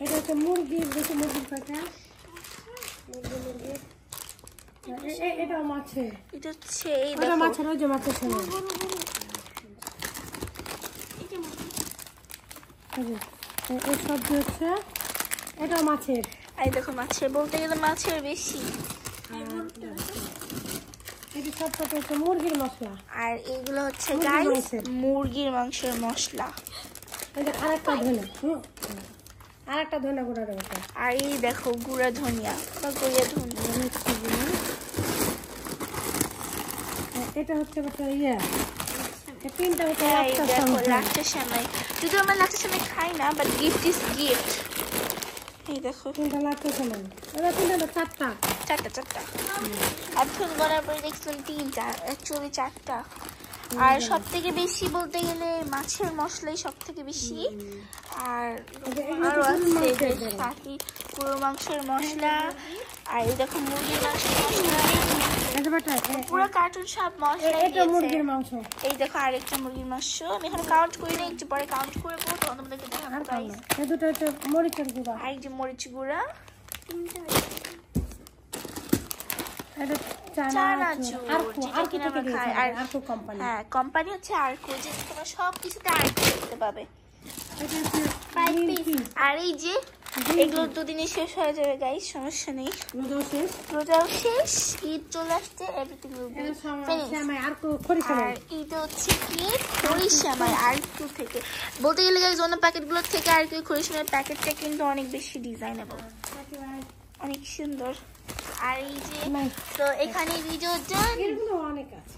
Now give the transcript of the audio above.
এটা হচ্ছে মুরগির প্যাকেট। এটা মাছের। এটা হচ্ছে এই দেখো মাছের, ওই যে মাছের ছেলে। এই সবজি হচ্ছে, এটা মাছের। এই দেখো মাছের, বলতে গেলে মাছের বেশি। এটা সবটা হচ্ছে মুরগির মশলা। আর এইগুলো হচ্ছে গাইস মুরগির মাংসের মশলা। এই যে আরেকটা ধনে, আরেকটা ধনে গুঁড়া রয়েছে। আর এই দেখো গুঁড়া ধনিয়া বা গুঁড়া ধনিয়া। এটা হচ্ছে ইয়ে, তিনটা হচ্ছে লাচ্ছা সেমাই। যদি আমরা লাচ্ছা সেমাই খাই না, বাট গিফট ইজ গিফট। এই দেখো তিনটা লাচ্ছা সেমাই। এটা তিনটা, চারটা। এখন করার পরে দেখছিলাম তিনটা, অ্যাকচুয়ালি চারটা। আর সব থেকে বেশি বলতে গেলে মাছের মশলাই সব থেকে বেশি। আর আরো আছে বাকি পুরো মাংসের মশলা। আর এই দেখো মুরগির মাংসের মশলা, পুরো কার্টুন সব মশলা। মুরগির মাংস। এই দেখো আরেকটা মুরগির মাংস। আমি এখন কাউন্ট করি না, একটু পরে কাউন্ট করে তখন তোমাদেরকে দেখাবো গাইস। এই দুটো হচ্ছে মরিচের গুঁড়া। আর এই যে মরিচ গুঁড়া। হ্যাঁ, কোম্পানি হচ্ছে আরকো, যে তোমরা সব কিছুতে আরকো দেখতে পাবে। আর এই যে এগুলো দুদিনে শেষ হয়ে যাবে গাইস, সমস্যা নেই। রোজাও শেষ, ঈদ চলে আসছে, এভরিথিং উইল বি ফিনিশড। আর এটা হচ্ছে কি খড়ির সেমাই আরকো থেকে। বলতে গেলে গাইস অন্য প্যাকেটগুলোর থেকে আরকো খড়ির সেমাইয়ের প্যাকেটটা কিন্তু অনেক বেশি ডিজাইনেবল, অনেক সুন্দর। আর এই যে তো এখানে ভিডিও ডান। অনেক আছে।